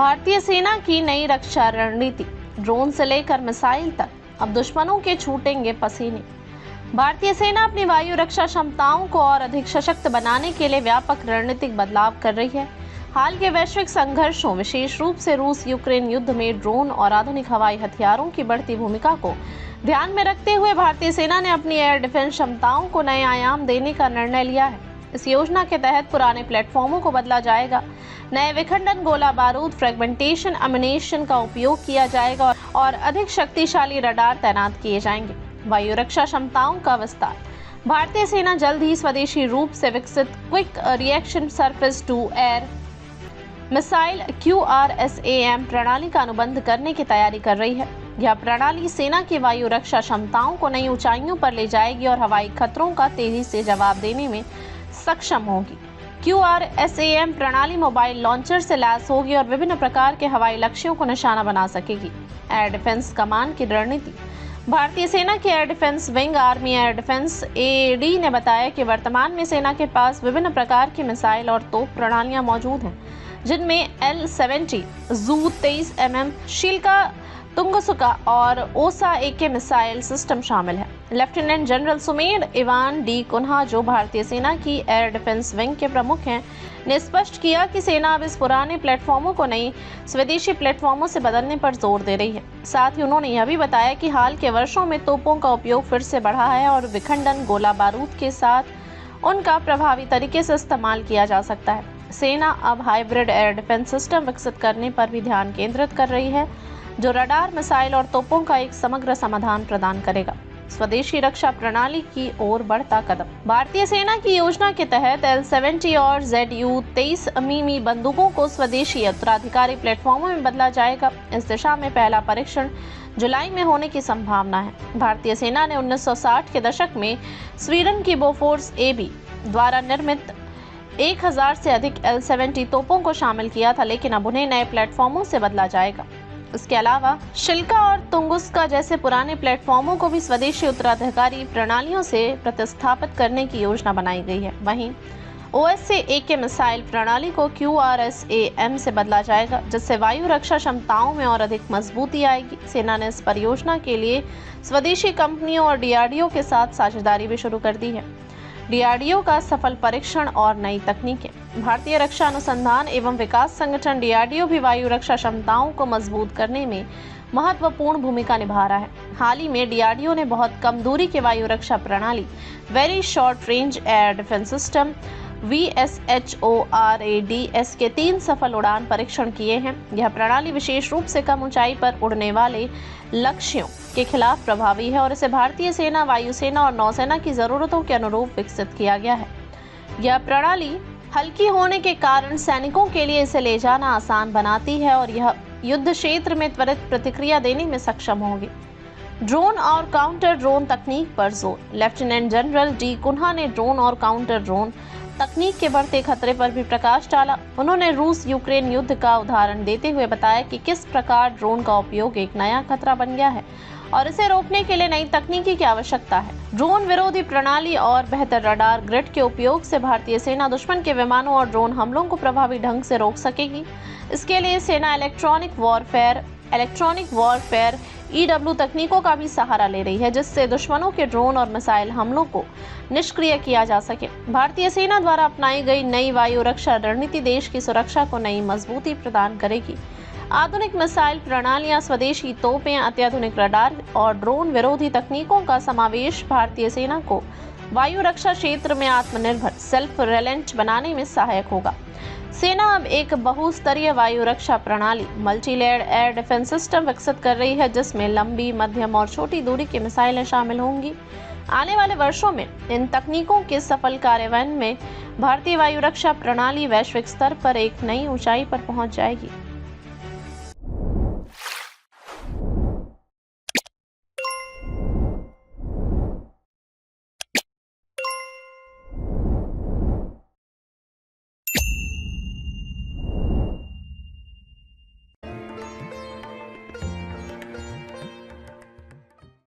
भारतीय सेना की नई रक्षा रणनीति, ड्रोन से लेकर मिसाइल तक, अब दुश्मनों के छूटेंगे पसीने। भारतीय सेना अपनी वायु रक्षा क्षमताओं को और अधिक सशक्त बनाने के लिए व्यापक रणनीतिक बदलाव कर रही है। हाल के वैश्विक संघर्षों, विशेष रूप से रूस यूक्रेन युद्ध में ड्रोन और आधुनिक हवाई हथियारों की बढ़ती भूमिका को ध्यान में रखते हुए भारतीय सेना ने अपनी एयर डिफेंस क्षमताओं को नए आयाम देने का निर्णय लिया है। इस योजना के तहत पुराने प्लेटफॉर्मों को बदला जाएगा, नए विखंडन गोला बारूद, फ्रेगमेंटेशन अम्युनिशन का उपयोग किया जाएगा और अधिक शक्तिशाली रडार तैनात किए जाएंगे। वायु रक्षा क्षमताओं का विस्तार। भारतीय सेना जल्द ही स्वदेशी रूप से विकसित quick reaction surface to air missile QRSAM प्रणाली का अनुबंध करने की तैयारी कर रही है। यह प्रणाली सेना की वायु रक्षा क्षमताओं को नई ऊंचाइयों पर ले जाएगी और हवाई खतरों का तेजी से जवाब देने में सक्षम होगी। QRSAM प्रणाली मोबाइल लॉन्चर से लैस होगी और विभिन्न प्रकार के हवाई लक्ष्यों को निशाना बना सकेगी। एयर डिफेंस कमान की रणनीति। भारतीय सेना के air defence wing army air defence AAD ने बताया कि वर्तमान में सेना के पास विभिन्न प्रकार की मिसाइल और तोप प्रणालियां मौजूद हैं, जिनमें L-70, ZU 23 mm, शीलका, तुंगसुका और ओसा AK मिसाइल सिस्टम शामिल है। लेफ्टिनेंट जनरल सुमेर इवान डी कुन्हा, जो भारतीय सेना की एयर डिफेंस विंग के प्रमुख हैं, ने स्पष्ट किया कि सेना अब इस पुराने प्लेटफॉर्मों को नई स्वदेशी प्लेटफॉर्मों से बदलने पर जोर दे रही है। साथ ही उन्होंने यह भी बताया कि हाल के वर्षों में तोपों का उपयोग फिर से बढ़ा है और विखंडन गोला बारूद के साथ उनका प्रभावी तरीके से इस्तेमाल किया जा सकता है। सेना अब हाइब्रिड एयर डिफेंस सिस्टम विकसित करने पर भी ध्यान केंद्रित कर रही है, जो रडार, मिसाइल और तोपों का एक समग्र समाधान प्रदान करेगा। स्वदेशी रक्षा प्रणाली की ओर बढ़ता कदम। भारतीय सेना की योजना के तहत L-70 और ZU 23 mm बंदूकों को स्वदेशी उत्तराधिकारी प्लेटफॉर्मों में बदला जाएगा। इस दिशा में पहला परीक्षण जुलाई में होने की संभावना है। भारतीय सेना ने 1960 के दशक में स्वीडन की बोफोर्स AB द्वारा निर्मित 1000 से अधिक L-70 तोपों को शामिल किया था, लेकिन अब उन्हें नए प्लेटफॉर्मों से बदला जाएगा। इसके अलावा शिल्का और तुंगुस्का जैसे पुराने प्लेटफॉर्मों को भी स्वदेशी उत्तराधिकारी प्रणालियों से प्रतिस्थापित करने की योजना बनाई गई है। वहीं OSA AK मिसाइल प्रणाली को QRSAM से बदला जाएगा, जिससे वायु रक्षा क्षमताओं में और अधिक मजबूती आएगी। सेना ने इस परियोजना के लिए स्वदेशी कंपनियों और DRDO के साथ साझेदारी भी शुरू कर दी है। DRDO का सफल परीक्षण और नई तकनीकें। भारतीय रक्षा अनुसंधान एवं विकास संगठन DRDO भी वायु रक्षा क्षमताओं को मजबूत करने में महत्वपूर्ण भूमिका निभा रहा है। हाल ही में DRDO ने बहुत कम दूरी के वायु रक्षा प्रणाली very short range air defence system VSHORADS के 3 सफल उड़ान परीक्षण किए हैं। यह प्रणाली विशेष रूप से कम ऊंचाई पर उड़ने वाले लक्ष्यों के खिलाफ प्रभावी है और इसे भारतीय सेना, वायुसेना और नौसेना की जरूरतों के अनुरूप विकसित किया गया है। यह प्रणाली हल्की होने के कारण सैनिकों के लिए इसे ले जाना आसान बनाती है और यह युद्ध क्षेत्र में त्वरित प्रतिक्रिया देने में सक्षम होगी। ड्रोन और काउंटर ड्रोन तकनीक पर जोर। लेफ्टिनेंट जनरल डी कुन्हा ने ड्रोन और काउंटर ड्रोन तकनीक के बढ़ते खतरे पर भी प्रकाश डाला। उन्होंने रूस यूक्रेन युद्ध का उदाहरण देते हुए बताया कि किस प्रकार ड्रोन का उपयोग एक नया खतरा बन गया है और इसे रोकने के लिए नई तकनीकी की आवश्यकता है। ड्रोन विरोधी प्रणाली और बेहतर रडार ग्रिड के उपयोग से भारतीय सेना दुश्मन के विमानों और ड्रोन हमलों को प्रभावी ढंग से रोक सकेगी। इसके लिए सेना इलेक्ट्रॉनिक वॉरफेयर EW तकनीकों का भी सहारा ले रही है, जिससे दुश्मनों के ड्रोन और मिसाइल हमलों को निष्क्रिय किया जा सके। भारतीय सेना द्वारा अपनाई गई नई वायु रक्षा रणनीति देश की सुरक्षा को नई मजबूती प्रदान करेगी। आधुनिक मिसाइल प्रणालियां, स्वदेशी तोपें, अत्याधुनिक रडार और ड्रोन विरोधी तकनीकों का समावेश भारतीय सेना को वायु रक्षा क्षेत्र में आत्मनिर्भर, सेल्फ रिलायंट बनाने में सहायक होगा। सेना अब एक बहुस्तरीय वायु रक्षा प्रणाली, multi layered air defence system विकसित कर रही है, जिसमें लंबी, मध्यम और छोटी दूरी की मिसाइलें शामिल होंगी। आने वाले वर्षों में इन तकनीकों के सफल कार्यान्वयन में भारतीय वायु रक्षा प्रणाली वैश्विक स्तर पर एक नई ऊंचाई पर पहुंच जाएगी।